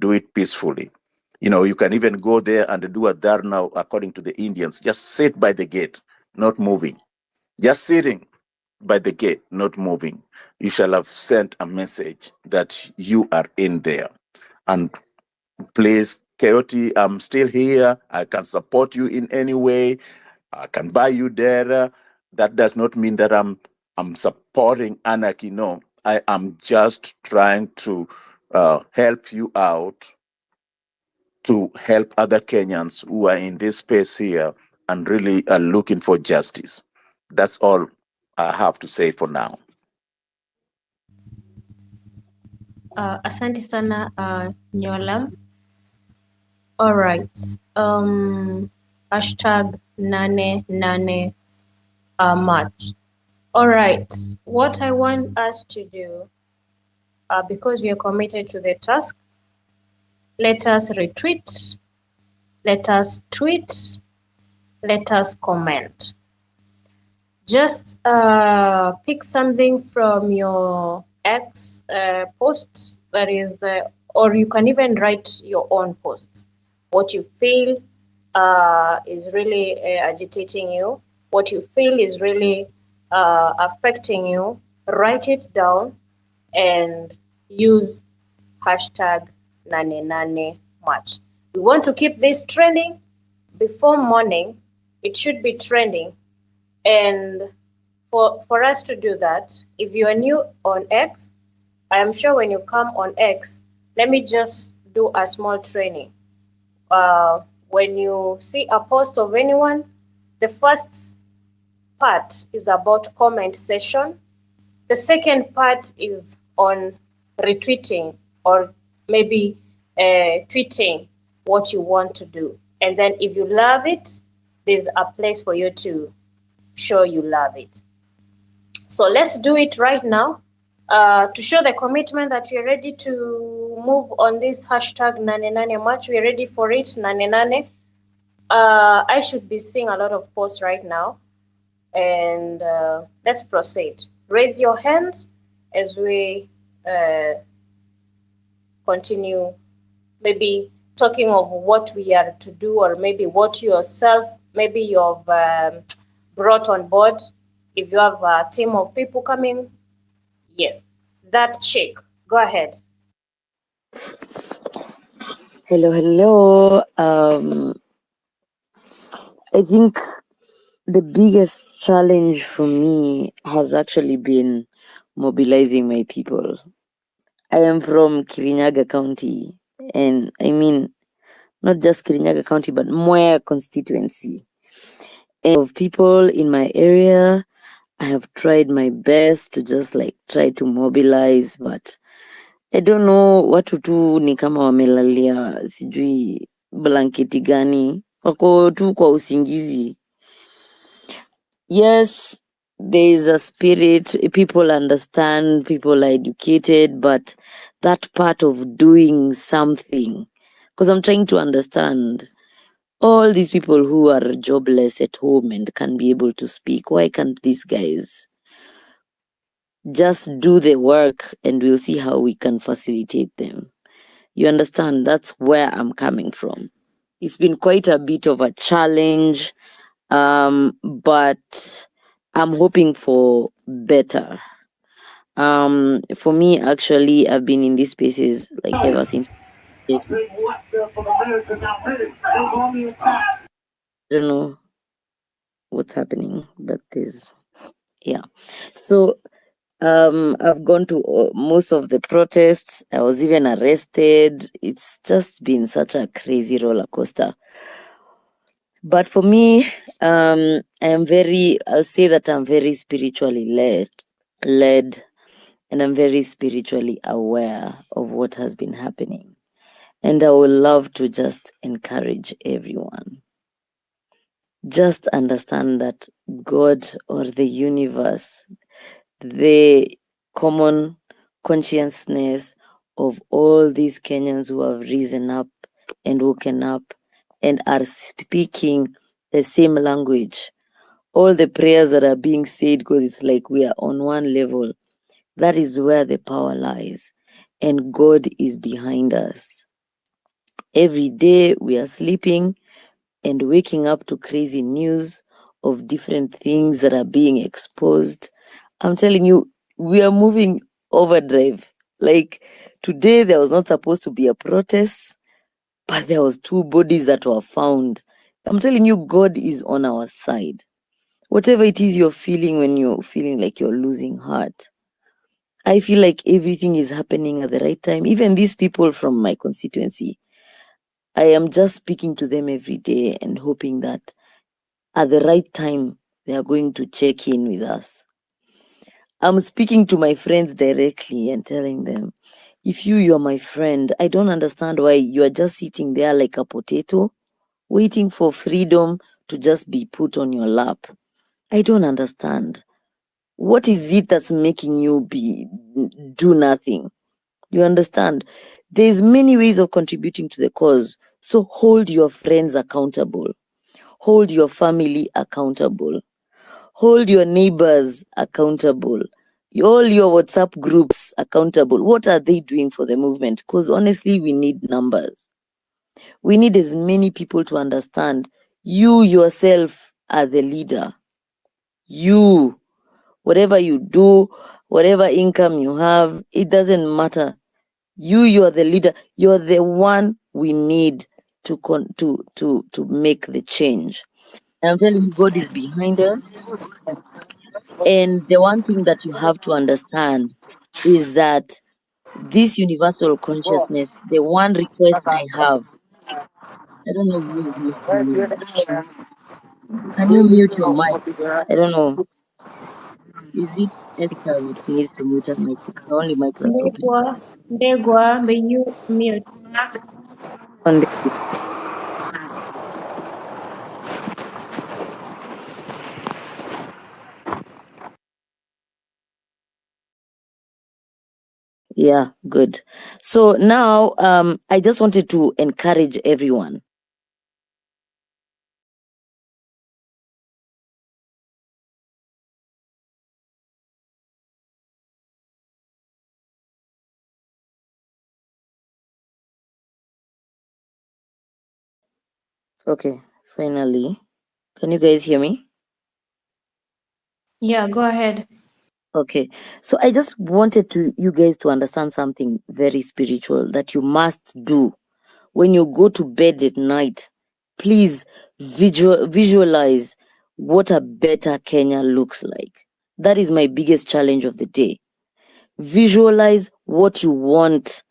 do it peacefully. You know, you can even go there and do a dharna according to the Indians. Just sit by the gate, not moving. Just sitting by the gate, not moving. You shall have sent a message that you are in there. And please, Coyote, I'm still here. I can support you in any way. I can buy you there. That does not mean that I'm supporting anarchy. No, I am just trying to help you out, to help other Kenyans who are in this space here and really are looking for justice. That's all I have to say for now. Asante sana Nyolam. All right. Hashtag NANE March. All right. What I want us to do, because we are committed to the task, let us retweet, let us tweet, let us comment. Just pick something from your X post, that is, or you can even write your own posts. What you feel is really agitating you, what you feel is really affecting you, write it down and use hashtag NANE March. We want to keep this trending. Before morning, it should be trending. And for us to do that, if you are new on X, I am sure when you come on X, let me just do a small training. When you see a post of anyone, the first part is about comment section. The second part is on retweeting or maybe tweeting what you want to do. And then if you love it, there's a place for you to show you love it. So let's do it right now to show the commitment that we're ready to move on this hashtag NANE March. We're ready for it, NANE. I should be seeing a lot of posts right now. And let's proceed. Raise your hands as we continue maybe talking of what we are to do, or maybe what yourself, maybe you've brought on board. If you have a team of people coming, yes, that chick, go ahead. Hello. I think the biggest challenge for me has actually been mobilizing my people. I am from Kirinyaga County, and I mean, not just Kirinyaga County, but Mwea constituency. And of people in my area, I have tried my best to just try to mobilize, but I don't know, watu tu ni kama wamelalia sijui blanketi gani, wako tu kwa usingizi. Yes, there is a spirit, people understand, people are educated, but that part of doing something, because I'm trying to understand all these people who are jobless at home and can be able to speak, why can't these guys just do the work and we'll see how we can facilitate them? You understand? That's where I'm coming from. It's been quite a bit of a challenge, but I'm hoping for better. For me, actually, I've been in these spaces ever since. I don't know what's happening, but so I've gone to most of the protests. I was even arrested. It's just been such a crazy roller coaster. But for me, I'll say that I'm very spiritually led, and I'm very spiritually aware of what has been happening. And I would love to just encourage everyone. Just understand that God or the universe, the common consciousness of all these Kenyans who have risen up and woken up and are speaking the same language, all the prayers that are being said, because it's like we are on one level, that is where the power lies, and God is behind us. Every day we are sleeping and waking up to crazy news of different things that are being exposed. I'm telling you, we are moving overdrive. Like today, there was not supposed to be a protest, but there was 2 bodies that were found. I'm telling you, God is on our side. Whatever it is you're feeling when you're feeling like you're losing heart, I feel like everything is happening at the right time. Even these people from my constituency, I am just speaking to them every day and hoping that at the right time, they are going to check in with us. I'm speaking to my friends directly and telling them, if you're my friend, I don't understand why you are just sitting there like a potato, waiting for freedom to just be put on your lap. I don't understand. What is it that's making you do nothing? You understand? There's many ways of contributing to the cause. So hold your friends accountable. Hold your family accountable. Hold your neighbors accountable. All your WhatsApp groups accountable. What are they doing for the movement? Because honestly, we need numbers. We need as many people to understand you yourself are the leader. You, whatever you do, whatever income you have, it doesn't matter. You're the leader. You're the one we need to make the change. I'm telling you, God is behind us. And the one thing that you have to understand is that this universal consciousness, the one request I have, I don't know who is missing me. Can you mute your mic? I don't know. Is it Erica that needs to mute her mic? Because the only mic that's open. Ndegwa, may you mute? On the- Yeah, good. So now I just wanted to encourage everyone. Okay, finally. Can you guys hear me? Yeah, go ahead. Okay, so I just wanted you guys to understand something very spiritual that you must do when you go to bed at night. Please visualize what a better Kenya looks like. That is my biggest challenge of the day. Visualize what you want,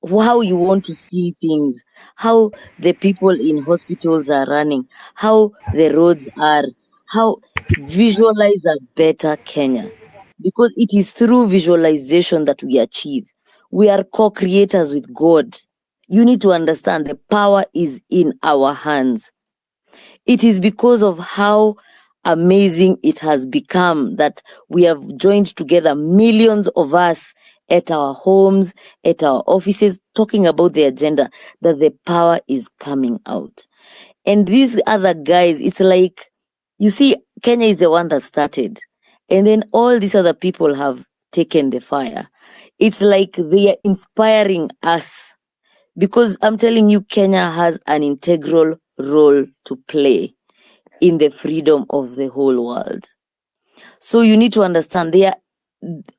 how you want to see things, how the people in hospitals are running, how the roads are, how visualize a better Kenya. Because it is through visualization that we achieve. We are co-creators with God. You need to understand the power is in our hands. It is because of how amazing it has become that we have joined together, millions of us at our homes, at our offices, talking about the agenda, that the power is coming out. And these other guys, it's like, you see, Kenya is the one that started. And then all these other people have taken the fire. It's like they are inspiring us. Because I'm telling you, Kenya has an integral role to play in the freedom of the whole world. So you need to understand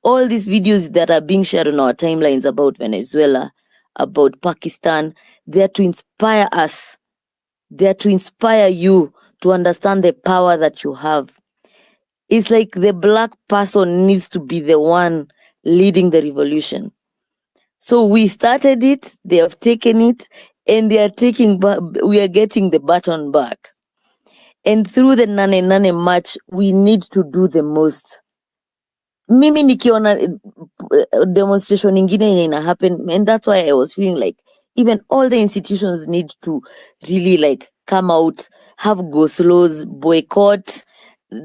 all these videos that are being shared on our timelines about Venezuela, about Pakistan, they're to inspire us. They're to inspire you to understand the power that you have. It's like the black person needs to be the one leading the revolution. So we started it, they have taken it, and we are getting the baton back. And through the NANE march, we need to do the most. Mimi nikiona demonstration ingine yenye ina happen, and that's why I was feeling like even all the institutions need to really like come out, have go slows, boycott,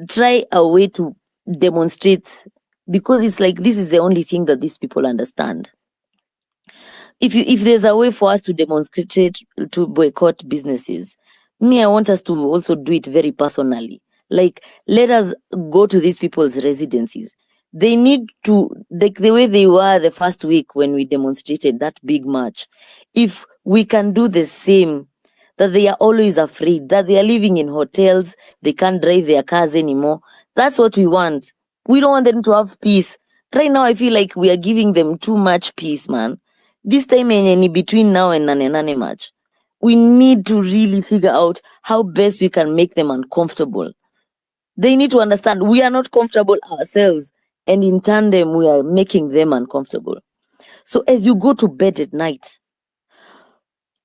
try a way to demonstrate, because it's like this is the only thing that these people understand. If there's a way for us to demonstrate, to boycott businesses, I want us to also do it very personally. Like, let us go to these people's residencies. They need to, like the way they were the first week when we demonstrated that big march. If we can do the same. That they are always afraid, that they are living in hotels, they can't drive their cars anymore. That's what we want. We don't want them to have peace. Right now, I feel like we are giving them too much peace, man. This time in between now and NANE March, we need to really figure out how best we can make them uncomfortable. They need to understand we are not comfortable ourselves, and in tandem, we are making them uncomfortable. So as you go to bed at night,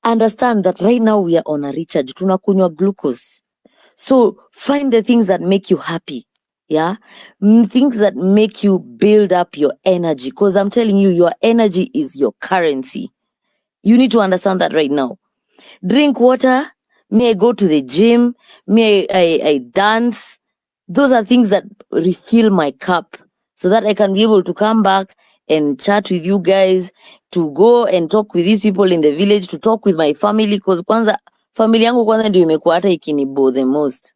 understand that right now we are on a recharge. Tunakunywa glucose. So find the things that make you happy. Yeah. Things that make you build up your energy. Because I'm telling you, your energy is your currency. You need to understand that right now. Drink water. May I go to the gym? May I dance? Those are things that refill my cup so that I can be able to come back and chat with you guys, to go and talk with these people in the village, to talk with my family, because kwanza family yangu kwanza ndio imekuwa hata ikinibo the most.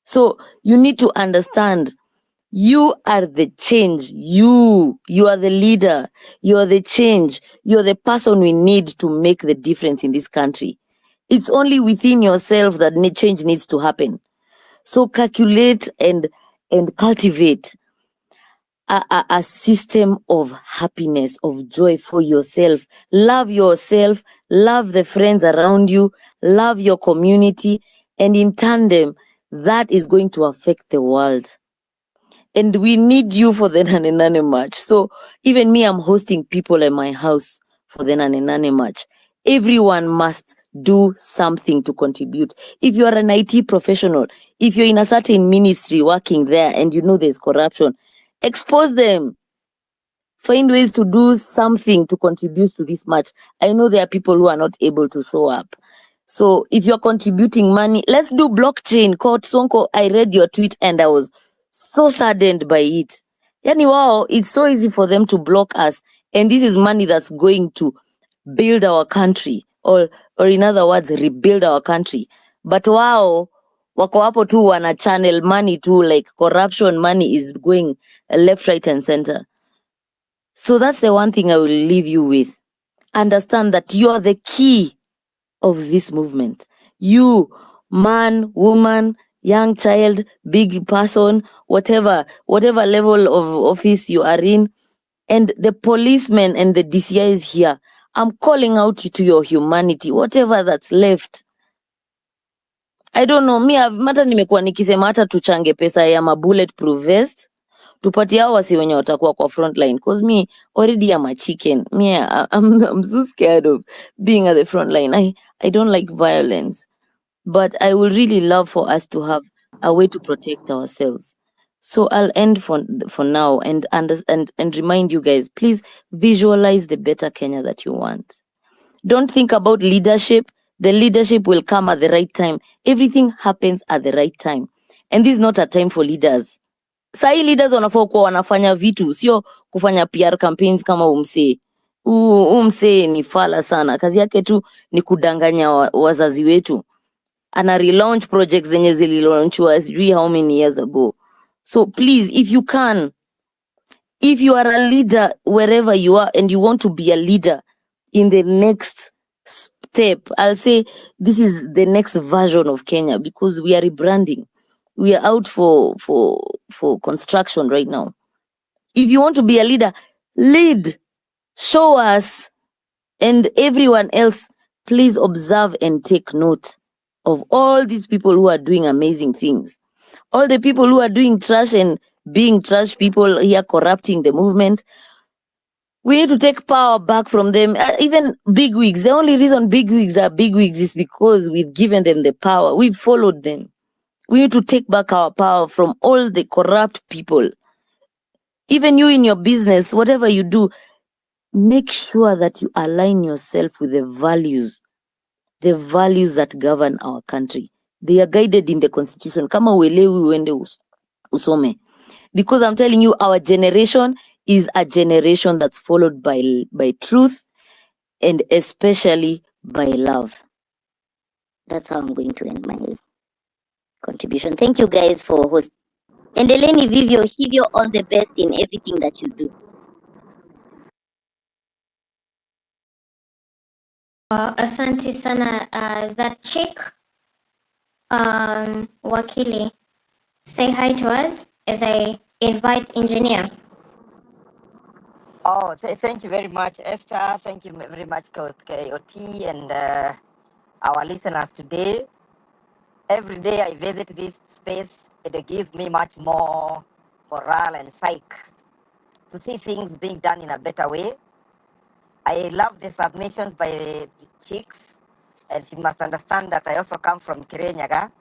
So you need to understand, you are the change. You are the leader. You are the change. You are the person we need to make the difference in this country. It's only within yourself that change needs to happen. So calculate and cultivate a system of happiness, of joy for yourself. Love yourself, love the friends around you, love your community, and in tandem, that is going to affect the world. And we need you for the NANE March. So even me, I'm hosting people in my house for the NANE March. Everyone must do something to contribute. If you are an IT professional, if you're in a certain ministry working there and you know there's corruption, expose them. Find ways to do something to contribute to this march. I know there are people who are not able to show up. So if you're contributing money, let's do blockchain. Court Sonko, I read your tweet and I was so saddened by it. Yani wow, it's so easy for them to block us. And this is money that's going to build our country, or in other words, rebuild our country. But wow, wako hapo tu wana channel money too, like corruption money is going left, right, and center. So that's the one thing I will leave you with. Understand that you are the key of this movement. You, man, woman, young child, big person, whatever level of office you are in, and the policemen and the DCI is here. I'm calling out to your humanity, whatever that's left. I don't know, me hata nimekuwa nikisema hata tuchange pesa ya ma bulletproof vest, tupatie hao wasi wenye watakuwa kwa front line, cause me already am a chicken. Me I'm so scared of being at the front line. I don't like violence, but I would really love for us to have a way to protect ourselves. So I'll end for now and remind you guys, please visualize the better Kenya that you want. Don't think about leadership. The leadership will come at the right time. Everything happens at the right time. And this is not a time for leaders. Sahi leaders wanafaa kuwa wanafanya vitu, sio kufanya PR campaigns kama umsee. Umsee ni fala sana. Kazi yake tu ni kudanganya wazazi wetu. Ana relaunch projects zenye zililaunchwa sijui how many years ago. So please, if you can, if you are a leader wherever you are and you want to be a leader in the next step, I'll say this is the next version of Kenya, because we are rebranding. We are out for construction right now. If you want to be a leader, lead, show us, and everyone else, please observe and take note of all these people who are doing amazing things. All the people who are doing trash and being trash people here, corrupting the movement. We need to take power back from them. Even bigwigs. The only reason bigwigs are bigwigs is because we've given them the power. We've followed them. We need to take back our power from all the corrupt people. Even you in your business, whatever you do, make sure that you align yourself with the values that govern our country. They are guided in the constitution. Kama uelewi uende usome. Because I'm telling you, our generation is a generation that's followed by truth and especially by love. That's how I'm going to end my contribution. Thank you guys for hosting. Endeleeni vivyo hivyo, all the best in everything that you do. Asante sana. That chick, Wakili, say hi to us as I invite engineer. Oh, thank you very much, Esther. Thank you very much, Coach KOT, and our listeners today. Every day I visit this space, it gives me much more morale and psyche to see things being done in a better way. I love the submissions by the chicks, and she must understand that I also come from Kirenyaga,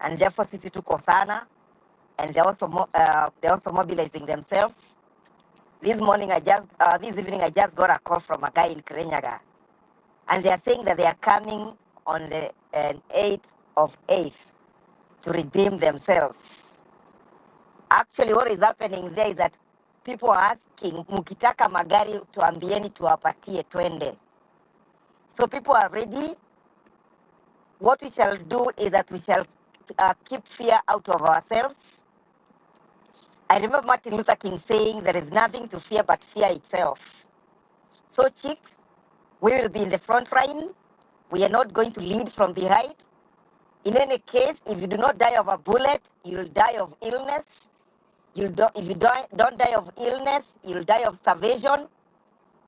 and therefore Sisi tuko sana, and they're also mobilizing themselves. This evening I just got a call from a guy in Kirenyaga, and they are saying that they are coming on the 8th of 8th to redeem themselves. Actually, what is happening there is that people are asking, mukitaka magari tuambieni tuwapatie twende. So people are ready. What we shall do is that we shall keep fear out of ourselves. I remember Martin Luther King saying there is nothing to fear but fear itself. So chicks, we will be in the front line. We are not going to lead from behind. In any case, if you do not die of a bullet, you'll die of illness. If you don't die of illness, you'll die of starvation.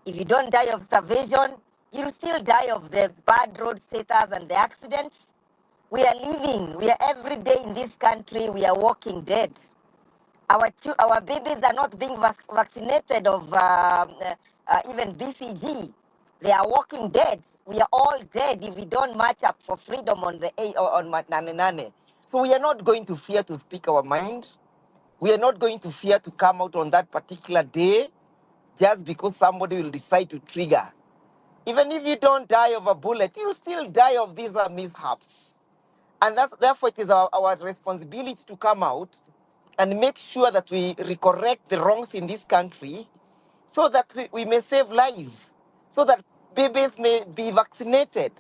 If you don't die of starvation, you'll still die of the bad road status and the accidents. We are living. We are every day in this country. We are walking dead. Our babies are not being vaccinated of even BCG. They are walking dead. We are all dead if we don't march up for freedom on the on NANE. So we are not going to fear to speak our mind. We are not going to fear to come out on that particular day just because somebody will decide to trigger. Even if you don't die of a bullet, you still die of these mishaps. And therefore it is our responsibility to come out and make sure that we correct the wrongs in this country so that we may save lives, so that babies may be vaccinated.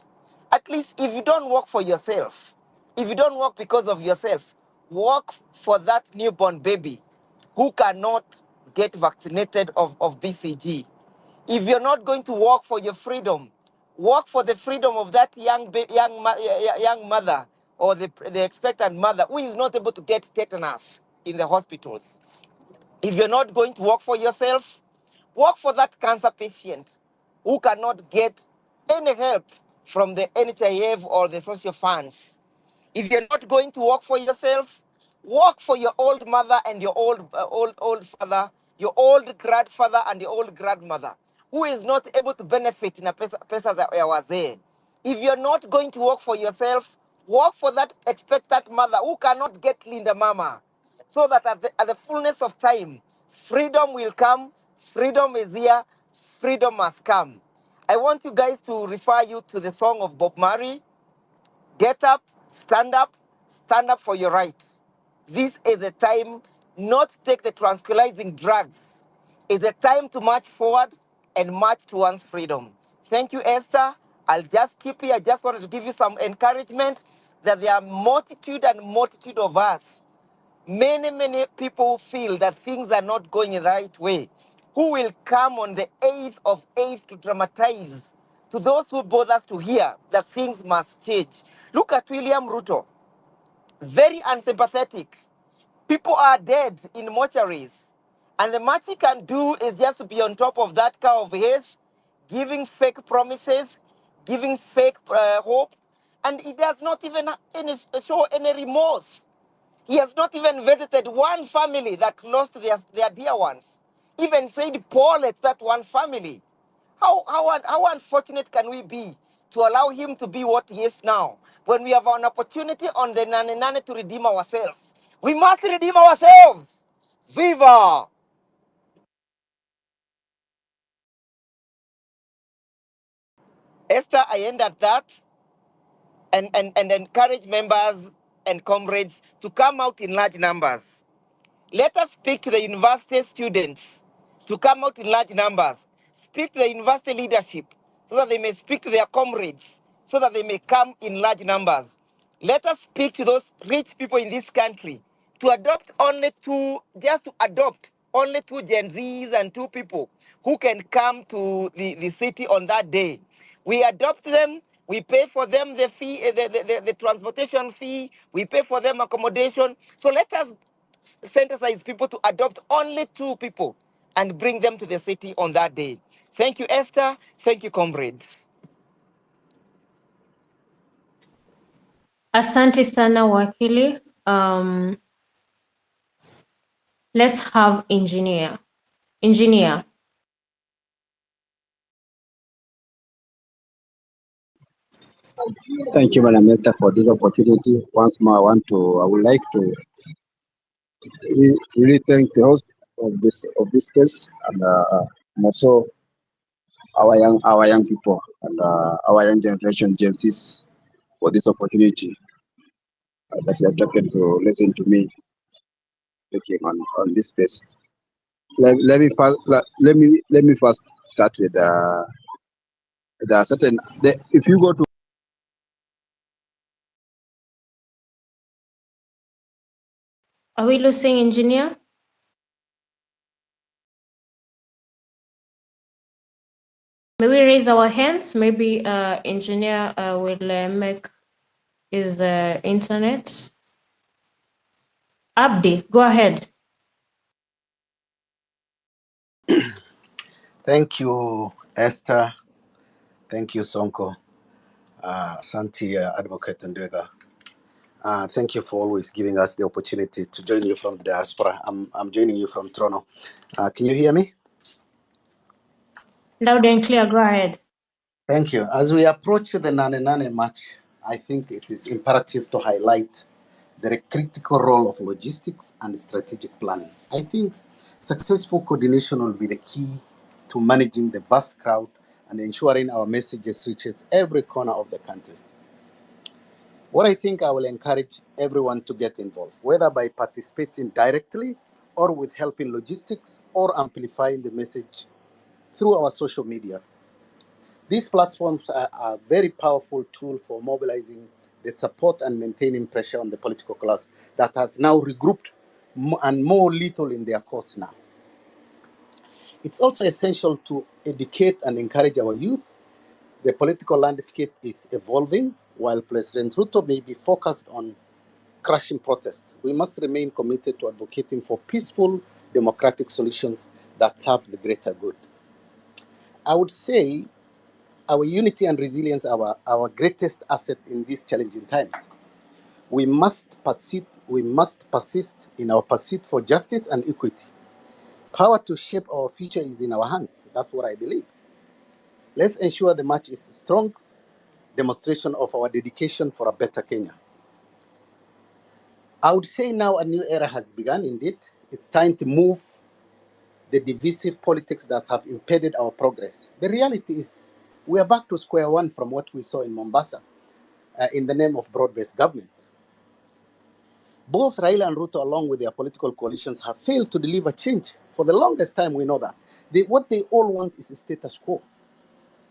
At least if you don't work for yourself, if you don't work because of yourself, work for that newborn baby who cannot get vaccinated of BCG. If you're not going to work for your freedom, work for the freedom of that young mother or the expectant mother who is not able to get tetanus in the hospitals. If you're not going to work for yourself, work for that cancer patient who cannot get any help from the NHIF or the social funds. If you're not going to work for yourself, work for your old mother and your old father, your old grandfather and your old grandmother, who is not able to benefit in a pesa that was there. If you're not going to work for yourself, work for that expectant mother who cannot get Linda Mama, so that at the fullness of time, freedom will come, freedom is here, freedom must come. I want you guys to refer you to the song of Bob Marley, Get up, stand up for your right. This is a time not to take the tranquilizing drugs. It's a time to march forward and march towards freedom. Thank you, Esther. I'll just keep here. I just wanted to give you some encouragement that there are multitude and multitude of us. Many people feel that things are not going the right way. Who will come on the 8th of 8th to dramatize to those who bother to hear that things must change? Look at William RUTO, very unsympathetic. People are dead in mortuaries. And the much he can do is just be on top of that car of his, giving fake promises, giving fake hope. And he does not even show any remorse. He has not even visited one family that lost their dear ones. Even said Paul at that one family. How unfortunate can we be to allow him to be what he is now when we have an opportunity on the NANE to redeem ourselves? We must redeem ourselves. Viva! Esther, I end at that and encourage members and comrades to come out in large numbers. Let us speak to the university students to come out in large numbers. Speak to the university leadership so that they may speak to their comrades, so that they may come in large numbers. Let us speak to those rich people in this country to adopt only 2 Gen Zs and 2 people who can come to the city on that day. We adopt them, we pay for them the fee, the transportation fee, we pay for them accommodation. So let us sensitize people to adopt only 2 people and bring them to the city on that day. Thank you, Esther. Thank you, comrades. Asante sana wakili. Let's have engineer. Engineer. Thank you, Madam Esther, for this opportunity. Once more, I would like to really thank the host of this case, and also our young people and our young generation, Gen Zs, for this opportunity that you have taken to listen to me speaking on this space. Let me first start with if you go to Are we losing engineer? May we raise our hands? Maybe engineer will make his internet. Abdi, go ahead. Thank you, Esther. Thank you, Sonko. Santi, Advocate Ndega. Thank you for always giving us the opportunity to join you from the diaspora. I'm joining you from Toronto. Can you hear me? Loud and clear, go ahead. Thank you. As we approach the NANE match, I think it is imperative to highlight the critical role of logistics and strategic planning. I think successful coordination will be the key to managing the vast crowd and ensuring our messages reaches every corner of the country. What I think I will encourage everyone to get involved, whether by participating directly or with helping logistics or amplifying the message through our social media. These platforms are a very powerful tool for mobilizing the support and maintaining pressure on the political class that has now regrouped and more lethal in their course now. It's also essential to educate and encourage our youth. The political landscape is evolving. While President Ruto may be focused on crushing protest, we must remain committed to advocating for peaceful, democratic solutions that serve the greater good. I would say our unity and resilience are our greatest asset in these challenging times. We must persist in our pursuit for justice and equity. Power to shape our future is in our hands. That's what I believe. Let's ensure the march is a strong demonstration of our dedication for a better Kenya. I would say now a new era has begun indeed. It's time to move the divisive politics that have impeded our progress. The reality is we are back to square one from what we saw in Mombasa in the name of broad-based government. Both Raila and Ruto, along with their political coalitions, have failed to deliver change. For the longest time, we know that. What they all want is a status quo.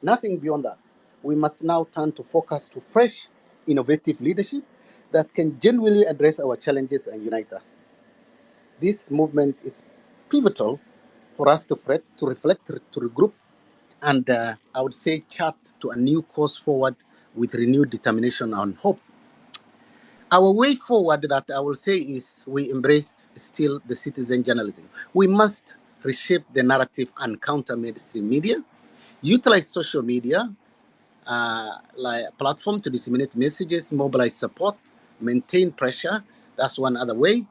Nothing beyond that. We must now turn to focus to fresh, innovative leadership that can genuinely address our challenges and unite us. This movement is pivotal for us to reflect, to regroup, and I would say chart to a new course forward with renewed determination and hope. Our way forward, that I will say, is we embrace still the citizen journalism. We must reshape the narrative and counter mainstream media, utilize social media like a platform to disseminate messages, mobilize support, maintain pressure. That's one other way.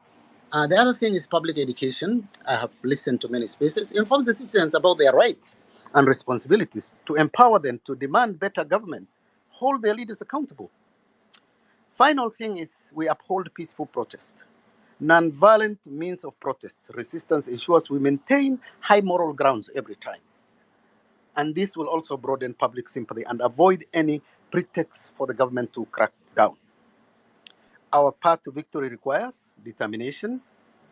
The other thing is public education. I have listened to many spaces. Inform the citizens about their rights and responsibilities, to empower them to demand better government, hold their leaders accountable. Final thing is we uphold peaceful protest. Non-violent means of protest resistance ensures we maintain high moral grounds every time. And this will also broaden public sympathy and avoid any pretext for the government to crack down. Our path to victory requires determination,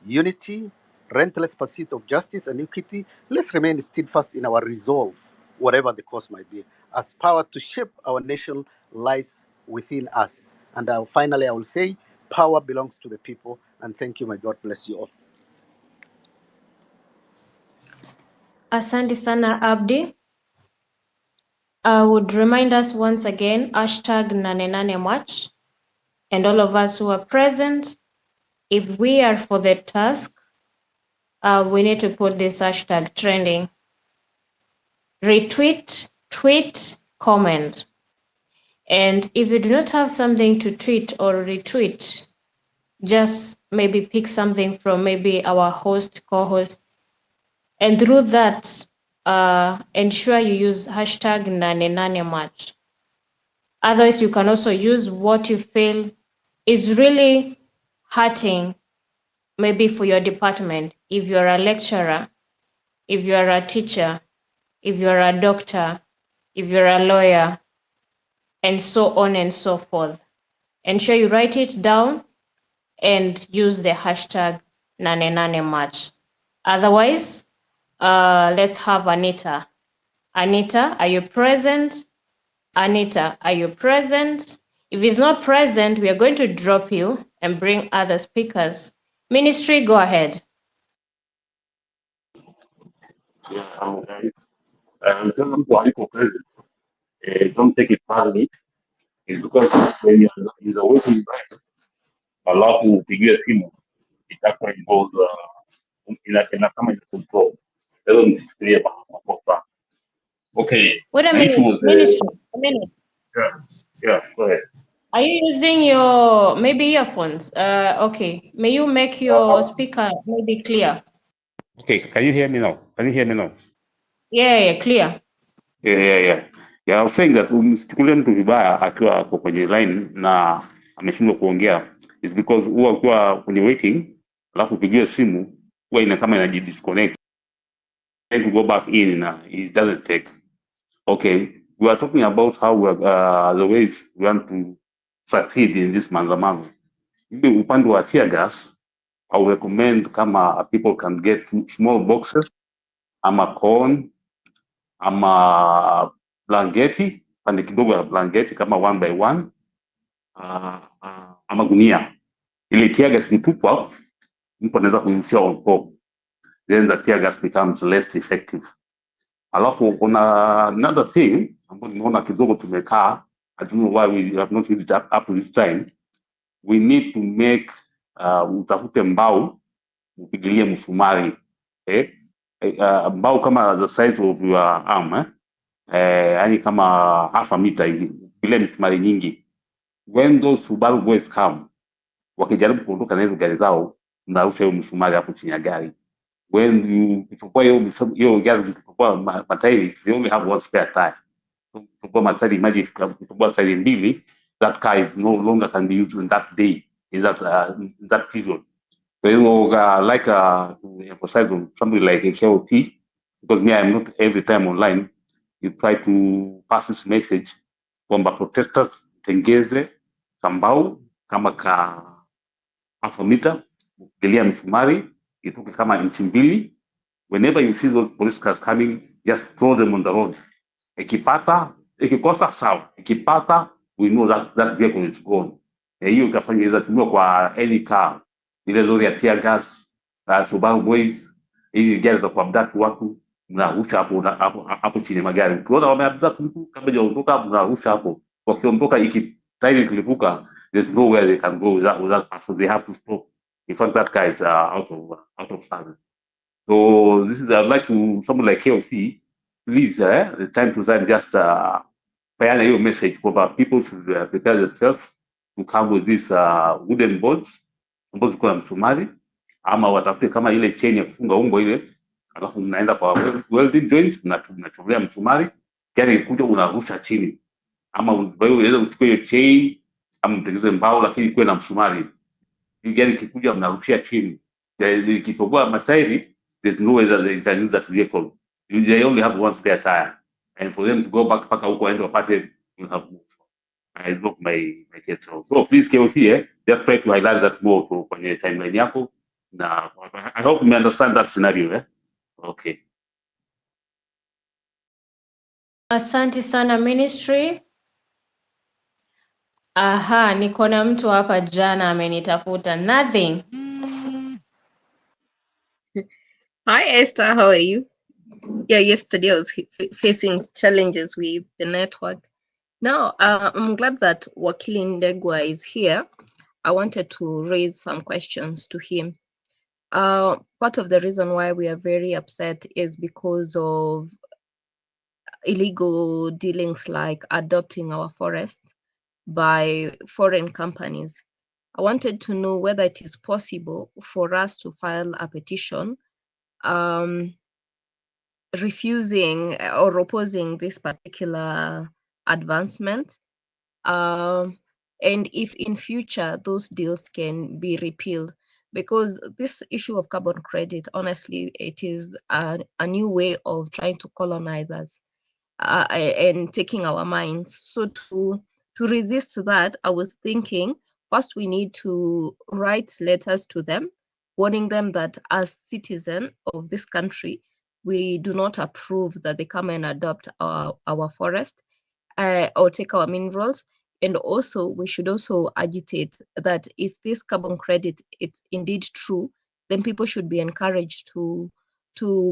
unity, relentless pursuit of justice and equity. Let's remain steadfast in our resolve, whatever the cost might be, as power to shape our nation lies within us. And finally, I will say, power belongs to the people. And thank you. May God bless you all. Asante sana Abdi. I would remind us once again, hashtag NANE March, and all of us who are present, if we are for the task, we need to put this hashtag trending. Retweet, tweet, comment. And if you do not have something to tweet or retweet, just maybe pick something from maybe our host, co-host, and through that, ensure you use hashtag NANE March. Otherwise, you can also use what you feel is really hurting, maybe for your department. If you're a lecturer, if you're a teacher, if you're a doctor, if you're a lawyer, and so on and so forth. Ensure you write it down and use the hashtag NANE March. Otherwise, let's have Anita. Anita, are you present? Anita, are you present? If he's not present, we are going to drop you and bring other speakers. Ministry, go ahead. Yeah, okay. Kama mtu hayuko present, don't take it badly. It's because when you're a waiting time, alafu upigiwe simu, it actually involves ina kama ina control. Leo msifikirie makosa. Okay, Wait a the issue minute, was Ministry, a minute. yeah, go ahead. Are you using your maybe earphones? Okay. May you make your speaker maybe clear? Okay, can you hear me now? Can you hear me now? Yeah, clear. Yeah. Yeah, I was saying that msichukulie mtu vibaya akiwa ako kwenye line na ameshindwa kuongea is because huwa akiwa kwenye waiting alafu upigiwe simu huwa ina kama inajidisconnect, then to go back in na it doesn't take. Okay, we are talking about how we are, the ways we want to succeed in this maandamano. Hivi upande wa tear gas, I would recommend kama people can get small boxes ama corn ama blanketi, pande kidogo ya blanketi kama 1 by 1, ama gunia, ili tear gas ikitupwa mtu anaweza kunyunyizia on top, then the tear gas becomes less effective. Alafu kuna another thing ambayo nimeona kidogo tumekaa, I don't know why we have not used it up to this time. We need to make utafute mbao upigilie msumari, mbao kama the size of your arm, yani kama half a meter hivi, bila misumari nyingi. When those Subaru boys come, wakijaribu kuondoka na hizo gari zao, mnarusha hiyo msumari hapo chini ya gari. When you kuchukua hiyo gari kuchukua matairi, they only have one spare tire. So kuchukua matairi, imagine kuchukua tairi mbili, that car is no longer can be used in that day, in that period. So you know, like to emphasize on something like a KOT, because me, I'm not every time online. You try to pass this message kwamba protesters tengeze kambao kama ka half a meter, ukigelia misumari itoke kama inchi mbili. Whenever you see those police cars coming, just throw them on the road. Ikikosa sawa, ikipata, we know that vehicle is gone. Hiyo ikafanya izatumiwa kwa any car, ile lori ya tear gas, Subaru boys, hizi gari za kuabduct watu, mnarusha hapo chini magari. Ukiona wameabduct mtu kabla hajaondoka, mnarusha hapo. Wakiondoka tairi ikilipuka, there's nowhere they can go without person. They have to stop. In fact, that guy is out of service. So this is, I'd like to, someone like KOC, please, the time to time, just peana hiyo message kwamba people should prepare themselves to come with these wooden boards ambazo ziko na msumari, ama watafute kama ile chain ya kufunga umbo ile, alafu mnaenda kwa welding joint, mnachomea msumari, gari ikuja unarusha chini, ama unaweza uchukue hiyo chain ama mtengeze mbao, lakini kuwe na msumari. Gari ikikuja mnarushia chini, ikifungua matairi, there's no way that they can use that vehicle. They only have one spare tire, and for them to go back paka huko aende wapate, you have moved. I drop my case. So please KOC, just try to highlight that more to kwenye timeline yako, na I hope you understand that scenario. Okay. Asante sana Ministry. Aha, niko na mtu hapa jana amenitafuta. Nothing. Hi Esther, how are you? Yeah, yesterday I was facing challenges with the network. Now, I'm glad that Wakili Ndegwa is here. I wanted to raise some questions to him. Part of the reason why we are very upset is because of illegal dealings like adopting our forests by foreign companies. I wanted to know whether it is possible for us to file a petition refusing or opposing this particular advancement, and if in future those deals can be repealed, because this issue of carbon credit, honestly, it is a new way of trying to colonize us and taking our minds. So to resist that, I was thinking first we need to write letters to them, warning them that as citizens of this country, we do not approve that they come and adopt our forest or take our minerals. And also, we should also agitate that if this carbon credit is indeed true, then people should be encouraged to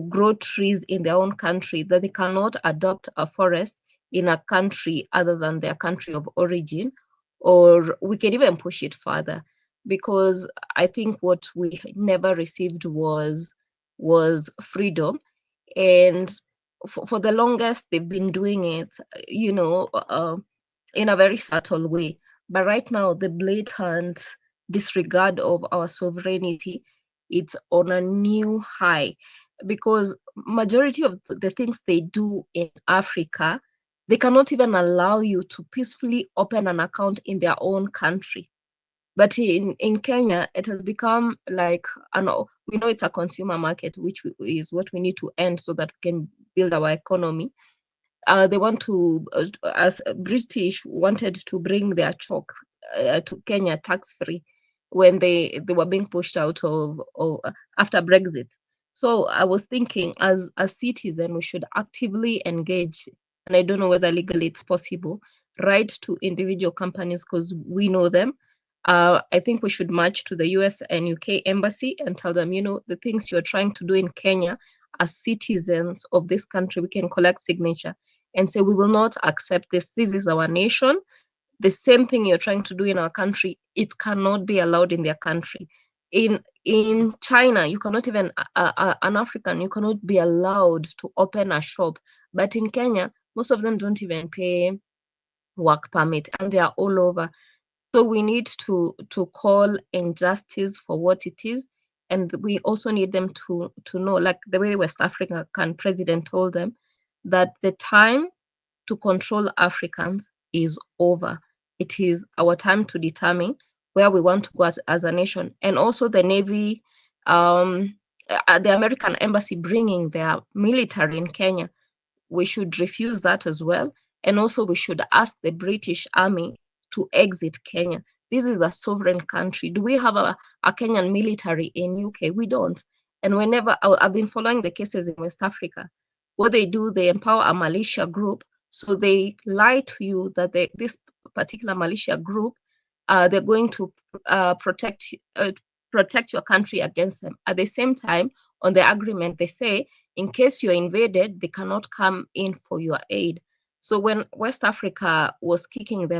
grow trees in their own country, that they cannot adopt a forest in a country other than their country of origin, or we can even push it further, because I think what we never received was freedom. And for the longest, they've been doing it, in a very subtle way. But right now, the blatant disregard of our sovereignty, it's on a new high, because majority of the things they do in Africa, they cannot even allow you to peacefully open an account in their own country. But in Kenya, it has become like, we know it's a consumer market, which is what we need to end so that we can build our economy. They want to, as British wanted to bring their chalk to Kenya tax-free when they were being pushed out of after Brexit. So I was thinking, as a citizen, we should actively engage, and I don't know whether legally it's possible, right, to individual companies, because we know them. I think we should march to the US and UK embassy and tell them, the things you're trying to do in Kenya, as citizens of this country, we can collect signature and say, we will not accept this. This is our nation. The same thing you're trying to do in our country, it cannot be allowed in their country. In China, you cannot even, an African, you cannot be allowed to open a shop. But in Kenya, most of them don't even pay work permit, and they are all over. So we need to call injustice for what it is. And we also need them to know, like the way West African president told them, that the time to control Africans is over. It is our time to determine where we want to go as a nation. And also the Navy, the American embassy bringing their military in Kenya, we should refuse that as well. And also we should ask the British Army to exit Kenya. This is a sovereign country. Do we have a Kenyan military in UK? We don't. And whenever I've been following the cases in West Africa, what they do, they empower a militia group. So they lie to you that this particular militia group, they're going to protect your country against them. At the same time, on the agreement, they say, in case you're invaded, they cannot come in for your aid. So when West Africa was kicking them